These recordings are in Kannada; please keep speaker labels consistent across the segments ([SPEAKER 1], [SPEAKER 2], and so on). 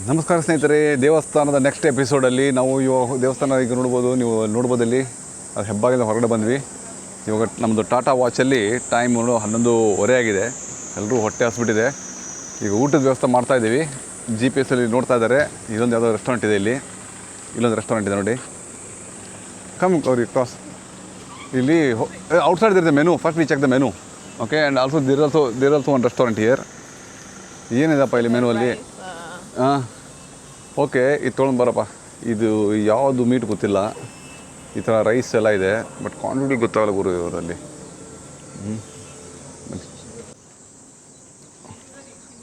[SPEAKER 1] ನಮಸ್ಕಾರ ಸ್ನೇಹಿತರೆ, ದೇವಸ್ಥಾನದ ನೆಕ್ಸ್ಟ್ ಎಪಿಸೋಡಲ್ಲಿ ನಾವು ಇವಾಗ ದೇವಸ್ಥಾನ ಈಗ ನೀವು ನೋಡ್ಬೋದಲ್ಲಿ ಅದು ಹೆಬ್ಬಾಗಿಲಿಂದ ಹೊರಗಡೆ ಬಂದ್ವಿ. ಇವಾಗ ನಮ್ಮದು ಟಾಟಾ ವಾಚಲ್ಲಿ ಟೈಮ್ 11:30 ಆಗಿದೆ. ಎಲ್ಲರೂ ಹೊಟ್ಟೆ ಹಸ್ಬಿಟ್ಟಿದೆ. ಈಗ ಊಟದ ವ್ಯವಸ್ಥೆ ಮಾಡ್ತಾಯಿದ್ದೀವಿ. GPS ಅಲ್ಲಿ ನೋಡ್ತಾ ಇದ್ದಾರೆ. ಇದೊಂದು ಯಾವುದೋ ರೆಸ್ಟೋರೆಂಟ್ ಇದೆ, ಇಲ್ಲೊಂದು ರೆಸ್ಟೋರೆಂಟ್ ಇದೆ ನೋಡಿ. ಕಮ್ ಅವ್ರಿಗೆ ಕ್ರಾಸ್ ಇಲ್ಲಿ ಔಟ್ಸೈಡ್ ಇದೆ menu. First we check the menu. Okay, and also there also ಒಂದು ರೆಸ್ಟೋರೆಂಟ್ ಹಿಯರ್. ಏನಿದೆಪ್ಪ ಇಲ್ಲಿ ಮೆನುವಲ್ಲಿ? ಹಾಂ, ಓಕೆ, ಇದು ತೊಗೊಂಡು ಬರಪ್ಪ. ಇದು ಯಾವುದು ಮೀಟ್ ಗೊತ್ತಿಲ್ಲ. ಈ ಥರ ರೈಸ್ ಎಲ್ಲ ಇದೆ, ಬಟ್ ಕ್ವಾಂಟಿಟಿ ಗೊತ್ತಾಗಲ್ಲ ಗುರು ಇವರಲ್ಲಿ.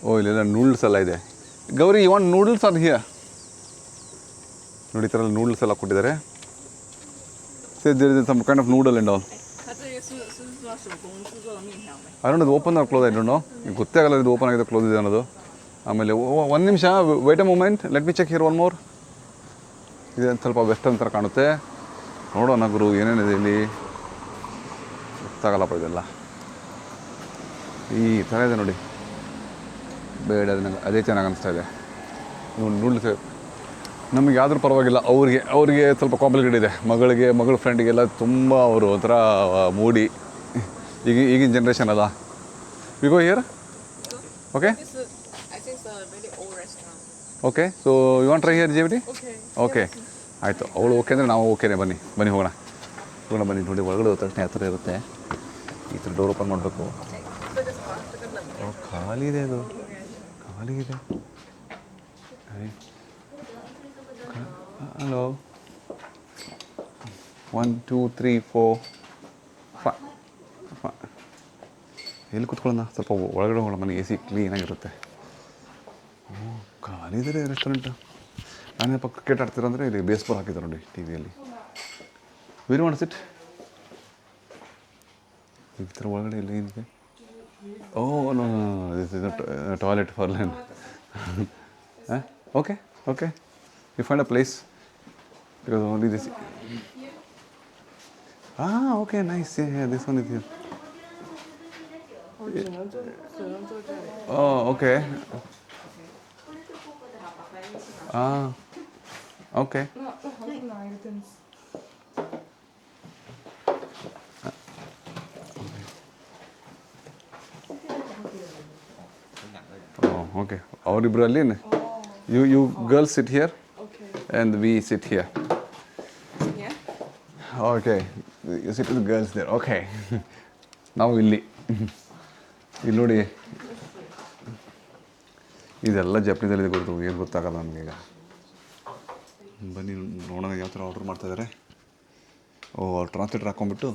[SPEAKER 1] ಓ, ಇಲ್ಲೆಲ್ಲ ನೂಡಲ್ಸ್ ಎಲ್ಲ ಇದೆ. Gauri, you want noodles are here? ನೋಡಿ, ಈ ಥರ ನೂಡಲ್ಸ್ ಎಲ್ಲ ಕೊಟ್ಟಿದ್ದಾರೆ. There is some kind of noodle and all. ಅದೊಂದು ಇದು ಓಪನ್ ಆರ್ ಕ್ಲೋಸ್ ಆಯ್ತು ನೋ, ಗೊತ್ತೇ ಆಗಲ್ಲ ಇದು ಓಪನ್ ಆಗಿದೆ ಕ್ಲೋಸ್ ಇದೆ ಅನ್ನೋದು. ಆಮೇಲೆ ಒಂದು ನಿಮಿಷ wait a moment, let me check here one more. ಇದೆ ಸ್ವಲ್ಪ ವೆಸ್ಟರ್ನ್ ಥರ ಕಾಣುತ್ತೆ. ನೋಡೋಣ ಗುರು ಏನೇನಿದೆ ಇಲ್ಲಿ, ಗೊತ್ತಾಗಲ್ಲಪ್ಪ ಇದೆಲ್ಲ. ಈ ಥರ ಇದೆ ನೋಡಿ, ಬೇಡ ನನಗೆ ಅದೇ ಚೆನ್ನಾಗಿ ಅನಿಸ್ತಾ ಇದೆ. ನೂಡಲ್ಸ್ ನಮಗೆ ಯಾವ್ದ್ರೂ ಪರವಾಗಿಲ್ಲ. ಅವ್ರಿಗೆ ಸ್ವಲ್ಪ ಕಾಂಪ್ಲಿಕೇಟ್ ಇದೆ. ಮಗಳ ಫ್ರೆಂಡಿಗೆಲ್ಲ ತುಂಬ ಅವರು ಒಂಥರ ಮೂಡಿ. ಈಗಿನ ಜನ್ರೇಷನ್ ಅಲ್ಲ. We go here? Okay okay, so you want try here JBT? Okay, ಆಯಿತು. ಅವಳು ಓಕೆ ಅಂದರೆ ನಾವು ಓಕೆನೇ. ಬನ್ನಿ ಹೋಗೋಣ. ಬನ್ನಿ. ನೋಡಿ, ಒಳಗಡೆ ತಕ್ಷಣ ಯಾವ ಥರ ಇರುತ್ತೆ. ಈ ಥರ ಡೋರ್ ಓಪನ್ ಮಾಡಬೇಕು. ಖಾಲಿ ಇದೆ, ಅದು ಖಾಲಿ ಇದೆ. ಹಲೋ, 1 2 3 4 5. ಎಲ್ಲಿ ಕೂತ್ಕೊಳ್ಳೋಣ? ಸ್ವಲ್ಪ ಒಳಗಡೆ ಹೋಗೋಣ. ಮನೆ AC ಕ್ಲೀನಾಗಿರುತ್ತೆ. ಖಾಲಿ ಇದೆ ರೆಸ್ಟೋರೆಂಟ್. ನಾನೇ ಪಕ್ಕ ಕ್ರಿಕೆಟ್ ಆಡ್ತೀರಂದರೆ ಇಲ್ಲಿ ಬೇಸ್ಬಾಲ್ ಹಾಕಿದ್ದಾರೆ ನೋಡಿ TVಯಲ್ಲಿ. ವೆರಿ ವಾಂಟ್ ಸಿಟ್. ಈ ಥರ ಒಳಗಡೆ ಇಲ್ಲಿ ಏನಿದೆ? Oh no, this is toilet for Len. Okay, you find a place because only this. Okay, nice. This one is here. Okay. Okay. Okay, ಅವರಿಬ್ಬರಲ್ಲಿ you girls sit here and we sit here. Okay, you sit with girls there. Okay, ನಾವು ಇಲ್ಲಿ ನೋಡಿ. ಇದೆಲ್ಲ ಜಪ್ನಿದಲ್ಲಿದೆ ಗುರುತು, ಏನು ಗೊತ್ತಾಗಲ್ಲ ನಮಗೀಗ. ಬನ್ನಿ ನೋಡೋಣ ಯಾವ ಥರ ಆರ್ಡ್ರ್ ಮಾಡ್ತಾಯಿದ್ದಾರೆ. ಟ್ರಾನ್ಸ್ಲೇಟರ್ ಹಾಕ್ಕೊಂಬಿಟ್ಟು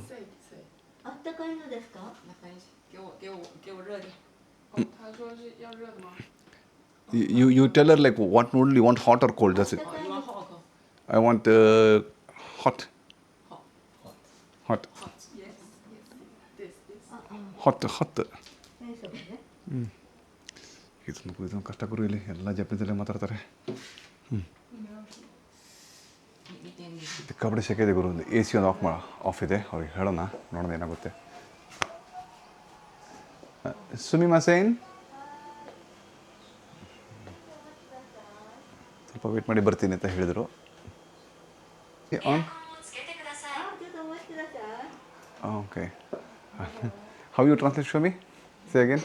[SPEAKER 1] you tell her like what noodle you want, hot or cold. That's it. I want hot. ಇದೊಂದು ಕಷ್ಟ ಗುರು. ಇಲ್ಲಿ ಎಲ್ಲ ಜಪದಲ್ಲೇ ಮಾತಾಡ್ತಾರೆ. ಕಬಡ್ಡಿ ಶೆಕೆ ಇದೆ ಗುರು. ಒಂದು AC ಒಂದು ಆಫ್ ಇದೆ. ಅವ್ರಿಗೆ ಹೇಳೋಣ, ನೋಡೋಣ ಏನಾಗುತ್ತೆ. ಸುಮಿಮಾಸೇನ್, ಸ್ವಲ್ಪ ವೇಟ್ ಮಾಡಿ ಬರ್ತೀನಿ ಅಂತ ಹೇಳಿದರು. Okay, how you translate show me? Say again.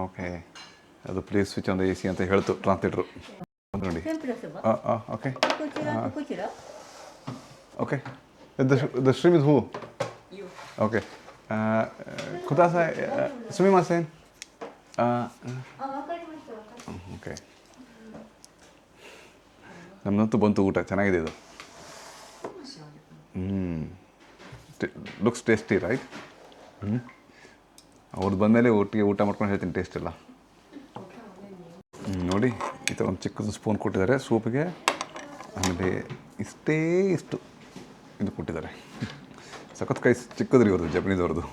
[SPEAKER 1] Okay, ಅದು please switch on the AC ಅಂತ ಹೇಳ್ತು ಟ್ರಾನ್ಸ್ಲೇಟ್ರು. ನೋಡಿ. Okay okay, the stream is who? Okay, ಕುದಾಸಾಯ್ ಸುಮಿಮಾಸೇನ್. ಓಕೆ, ನಮ್ಮದಂತೂ ಬಂತು ಊಟ. ಚೆನ್ನಾಗಿದೆ ಇದು. Looks tasty right. ಅವ್ರದ್ದು ಬಂದಮೇಲೆ ಒಟ್ಟಿಗೆ ಊಟ ಮಾಡ್ಕೊಂಡು ಹೇಳ್ತೀನಿ ಟೇಸ್ಟ್ ಎಲ್ಲ. ನೋಡಿ, ಈ ಥರ ಒಂದು ಚಿಕ್ಕದು ಸ್ಪೂನ್ ಕೊಟ್ಟಿದ್ದಾರೆ ಸೂಪಿಗೆ. ಆಮೇಲೆ ಇಷ್ಟು ಇದು ಕೊಟ್ಟಿದ್ದಾರೆ. ಸಖತ್ ಕೈ ಚಿಕ್ಕದ್ರಿ ಅವ್ರದ್ದು, ಜಪನೀಸ್ ಅವ್ರದ್ದು.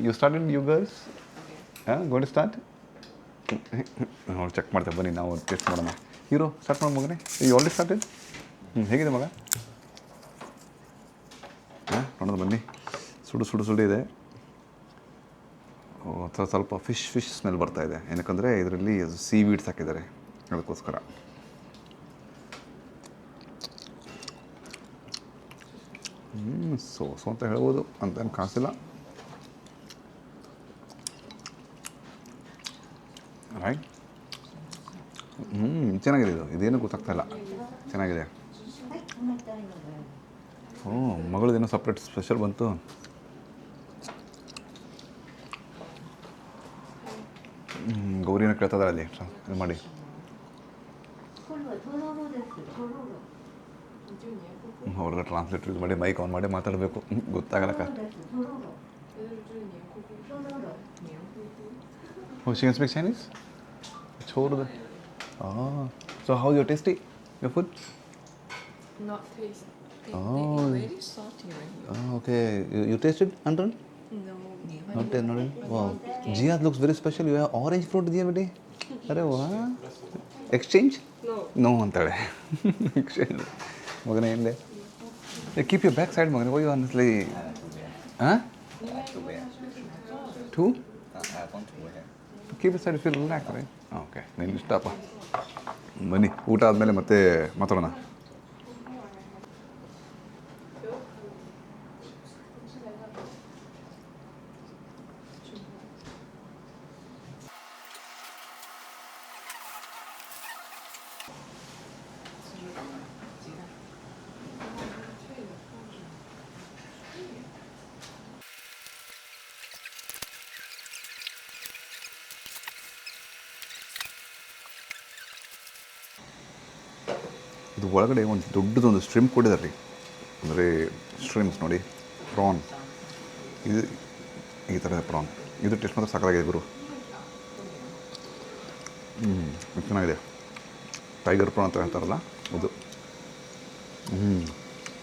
[SPEAKER 1] You started, you girls going to start? ನೋಡಿ, ಚೆಕ್ ಮಾಡ್ತೇವೆ. ಬನ್ನಿ ನಾವು ಟೇಸ್ಟ್ ಮಾಡೋಣ. ಹೀರೋ ಸ್ಟಾರ್ಟ್ ಮಾಡೋ ಮಗನೇ. You already started? ಹೇಗಿದೆ ಮಗ? ನೋಡೋದು ಬನ್ನಿ. ಸುಡು ಇದೆ. ಸ್ವಲ್ಪ ಫಿಶ್ ಸ್ಮೆಲ್ ಬರ್ತಾ ಇದೆ, ಏನಕ್ಕಂದರೆ ಇದರಲ್ಲಿ ಸೀ ವೀಡ್ಸ್ ಹಾಕಿದ್ದಾರೆ ಅದಕ್ಕೋಸ್ಕರ. ಸೊ ಅಂತ ಹೇಳ್ಬೋದು ಅಂತೇನು ಕಾಸಿಲ್ಲ. ರೈಟ್. ಚೆನ್ನಾಗಿದೆ ಇದೇನು ಗೊತ್ತಾಗ್ತಾ ಇಲ್ಲ, ಚೆನ್ನಾಗಿದೆ. ಮಗಳದೇನೋ ಸಪ್ರೇಟ್ ಸ್ಪೆಷಲ್ ಬಂತು. ಗೌರಿನ ಕೇಳ್ತದ ಅಲ್ಲಿ ಇದು ಮಾಡಿ. ಅವ್ರಿಗೆ ಟ್ರಾನ್ಸ್ಲೇಟರ್ ಯೂಸ್ ಮಾಡಿ ಮೈಕ್ ಆನ್ ಮಾಡಿ ಮಾತಾಡಬೇಕು, ಗೊತ್ತಾಗಲಕ್ಕ. She can speak Chinese? छोड़ दे. So how your tasty? Your food?
[SPEAKER 2] Not tasty. Very salty right here.
[SPEAKER 1] Okay. You tasted, Anton?
[SPEAKER 2] No.
[SPEAKER 1] Not wow. Jihad looks very special. You have orange fruit diya beti. Arre wow. Exchange? No ಅಂತಾಳೆ. Exchange. ಮಗನೇ ಹಿಂದೆ. Keep your back side ಮಗನೇ. Why you honestly? Huh? Two? Keep it side if you relax, right? Okay. ನೀನು ಇಷ್ಟಪ್ಪ. ಬನ್ನಿ ಊಟ ಆದಮೇಲೆ ಮತ್ತೆ ಮಾತಾಡೋಣ. ಇದು ಒಳಗಡೆ ಒಂದು ದೊಡ್ಡದೊಂದು ಸ್ಟ್ರಿಮ್ ಕೊಟ್ಟಿದ್ದಾರೆ ರೀ, ಅಂದರೆ ಸ್ಟ್ರಿಮ್ಸ್ ನೋಡಿ, ಪ್ರಾನ್. ಇದು ಈ ಥರದ ಪ್ರಾನ್, ಇದು ಟೇಸ್ಟ್ ಮಾತ್ರ ಸಾಕಾಗಿದೆ ಗುರು. ಚೆನ್ನಾಗಿದೆ. ಟೈಗರ್ ಪ್ರಾನ್ ಅಂತ ಹೇಳ್ತಾರಲ್ಲ ಅದು.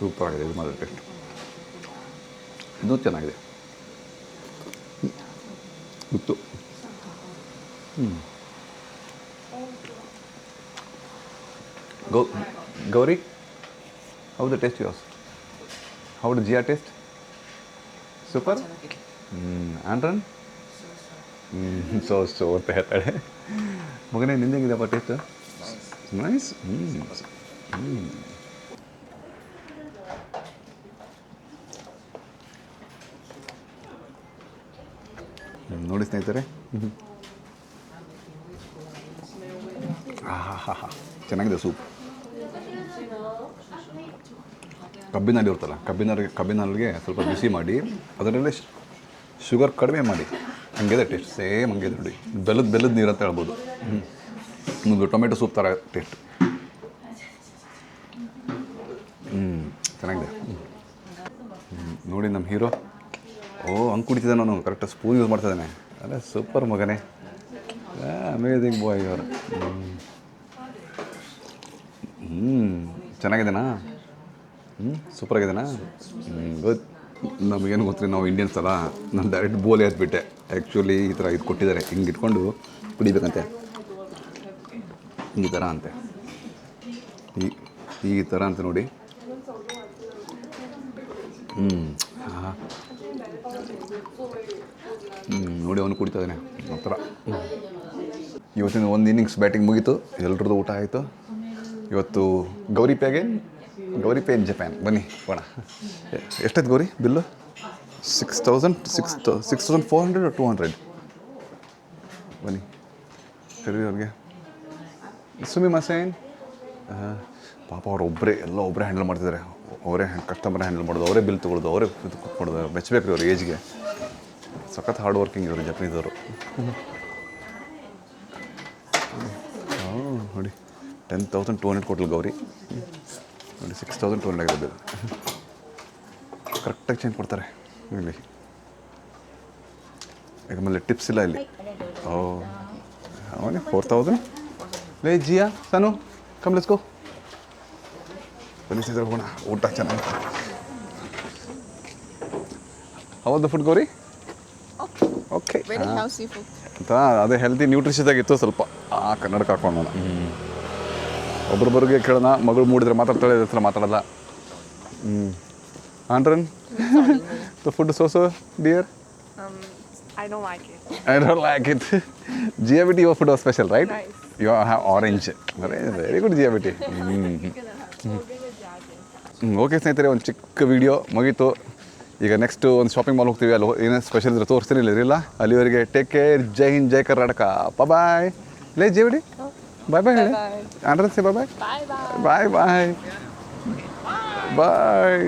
[SPEAKER 1] ಸೂಪರ್ ಆಗಿದೆ ಇದು ಮಾತ್ರ ಟೇಸ್ಟ್. ಇನ್ನೂ ಚೆನ್ನಾಗಿದೆ ಗೊತ್ತು. Gauri, how the taste yours? How did Jia taste? Super? Anton? So ಅಂತ ಹೇಳ್ತಾಳೆ. ಮಗನೇ ನಿಂದೆಂಗಿದೆಪ್ಪ ಟೇಸ್ಟ್? ನೈಸ್. ನೋಡಿ ಸ್ನೇಹಿತರೆ, ಚೆನ್ನಾಗಿದೆ ಸೂಪ್. ಕಬ್ಬಿನಲ್ಲಿ ಇರ್ತಲ್ಲ, ಕಬ್ಬಿನಲ್ಲಿಗೆ ಸ್ವಲ್ಪ ಬಿಸಿ ಮಾಡಿ ಅದರಲ್ಲೇ ಶುಗರ್ ಕಡಿಮೆ ಮಾಡಿ, ಹಂಗಿದೆ ಟೇಸ್ಟ್, ಸೇಮ್ ಹಂಗಿದೆ ನೋಡಿ. ಬೆಲ್ಲದ ನೀರು ಅಂತ ಹೇಳ್ಬೋದು. ಒಂದು ಟೊಮೆಟೊ ಸೂಪ್ ಥರ ಟೇಸ್ಟ್. ಚೆನ್ನಾಗಿದೆ. ನೋಡಿ ನಮ್ಮ ಹೀರೋ ಹಂಗೆ ಕುಡಿತಿದ್ದೆ, ನಾನು ಕರೆಕ್ಟಾಗಿ ಸ್ಪೂನ್ ಯೂಸ್ ಮಾಡ್ತಿದ್ದಾನೆ. ಅಲ್ಲ ಸೂಪರ್ ಮಗನೇ, ಅಮೇಝಿಂಗ್ ಬಾಯ್ ಇವರು. ಚೆನ್ನಾಗಿದೆನಾ? ಸೂಪರಾಗಿದೆನಾ? ನಮಗೇನು ಗೊತ್ತಿಲ್ಲ, ನಾವು ಇಂಡಿಯನ್ಸ್ ಅಲ್ಲ, ನಾನು ಡೈರೆಕ್ಟ್ ಬೋಲೆ ಎತ್ಬಿಟ್ಟೆ. ಆ್ಯಕ್ಚುಲಿ ಈ ಥರ ಇದು ಕೊಟ್ಟಿದ್ದಾರೆ, ಹಿಂಗೆ ಇಟ್ಕೊಂಡು ಕುಡಿಬೇಕಂತೆ, ಈ ಥರ ಅಂತೆ, ಈ ಥರ ಅಂತ ನೋಡಿ. ನೋಡಿ ಅವನು ಕುಡಿತಾ ಇದ್ದಾನೆ ಆ ಥರ. ಇವತ್ತಿನ ಒಂದು ಇನ್ನಿಂಗ್ಸ್ ಬ್ಯಾಟಿಂಗ್ ಮುಗೀತು, ಎಲ್ರದ್ದು ಊಟ ಆಯಿತು. ಇವತ್ತು ಗೌರಿ ಪೇ ಇನ್ ಜಪಾನ್. ಬನ್ನಿ ಹೋಣ. ಎಷ್ಟಾಯ್ತು ಗೌರಿ ಬಿಲ್ಲು? 6,400 or 200? ಬನ್ನಿ ಸರಿ ಅವ್ರಿಗೆ. ಸುಮ್ಮಿ ಮಸೇನ್ ಪಾಪ ಅವ್ರು ಒಬ್ಬರೇ ಹ್ಯಾಂಡಲ್ ಮಾಡ್ತಿದ್ದಾರೆ. ಅವರೇ ಕಸ್ಟಮರ್ ಹ್ಯಾಂಡಲ್ ಮಾಡೋದು, ಅವರೇ ಬಿಲ್ ತೊಗೊಳ್ಳೋದು, ಅವರೇ ಇದು ಕೊಡೋದು. ಮೆಚ್ಚಬೇಕು ರೀ ಅವ್ರ ಏಜ್ಗೆ. ಸಖತ್ ಹಾರ್ಡ್ ವರ್ಕಿಂಗ್ ಇವರು ಜಪನೀಸವರು. ನೋಡಿ 10,200 ಕೊಟ್ಟಲು ಗೌರಿ. ನೋಡಿ 6,200 ಆಗಿದೆ ಬಿಲ್. ಕರೆಕ್ಟಾಗಿ ಚೇಂಜ್ ಕೊಡ್ತಾರೆ ಇಲ್ಲಿ. ಯಾಕಂದ್ರೆ ಟಿಪ್ಸ್ ಇಲ್ಲ ಇಲ್ಲಿ. ಅವನೇ 4,000. ಲೇ ಜಿಯಾ ಸಾನು ಕಮ್ ಲೆಟ್ಸ್ ಗೋ. ಬನ್ನಿಸಿದ್ರೆ ಹೋಗೋಣ. ಊಟ ಚೆನ್ನಾಗಿ. How was the food Gauri? Okay.
[SPEAKER 2] Very healthy food.
[SPEAKER 1] ಅಂತ ಅದೇ ಹೆಲ್ತಿ ನ್ಯೂಟ್ರಿಷಿಯಸ್ ಆಗಿತ್ತು ಸ್ವಲ್ಪ. ಕನ್ನಡಕ್ಕೆ ಹಾಕೊಂಡು ಒಬ್ರೊಬ್ಬರಿಗೆ ಕೇಳೋಣ. ಮಗಳು ಮೂಡಿದ್ರೆ ಮಾತಾಡ್ತಾಳೆ, ಹತ್ರ ಮಾತಾಡಲ್ಲ. ಆಂಡ್ರನ್ the food so so dear?
[SPEAKER 2] I
[SPEAKER 3] I don't like it.
[SPEAKER 1] I don't like it. GIBT your food was special, right?
[SPEAKER 3] Nice.
[SPEAKER 1] You have orange. Very good GIBT. Okay ಸ್ನೇಹಿತರೆ, ಒಂದು ಚಿಕ್ಕ ವಿಡಿಯೋ ಮುಗೀತು. ಈಗ ನೆಕ್ಸ್ಟು ಒಂದು ಶಾಪಿಂಗ್ ಮಾಲ್ ಹೋಗ್ತೀವಿ. ಅಲ್ಲಿ ಏನೇನು ಸ್ಪೆಷಲ್ ಇದ್ರೆ ತೋರಿಸ್ತೀನಿ, ಇಲ್ಲಿರಲಿಲ್ಲ. ಅಲ್ಲಿವರೆಗೆ ಟೇಕ್ ಕೇರ್. ಜೈ ಹಿಂದ್, ಜೈ ಕರ್ನಾಟಕ. ಬಾಯ್. ಲೇ GIBT ಬಾಯ್ ಬಾಯ್ ಹೇಳಿ. ಆಂಡ್ರನ್ಸಿ ಬಾಯ್ ಬಾಯ್.
[SPEAKER 3] Bye bye.
[SPEAKER 1] ಬಾಯ್ ಬಾಯ್ ಬಾಯ್.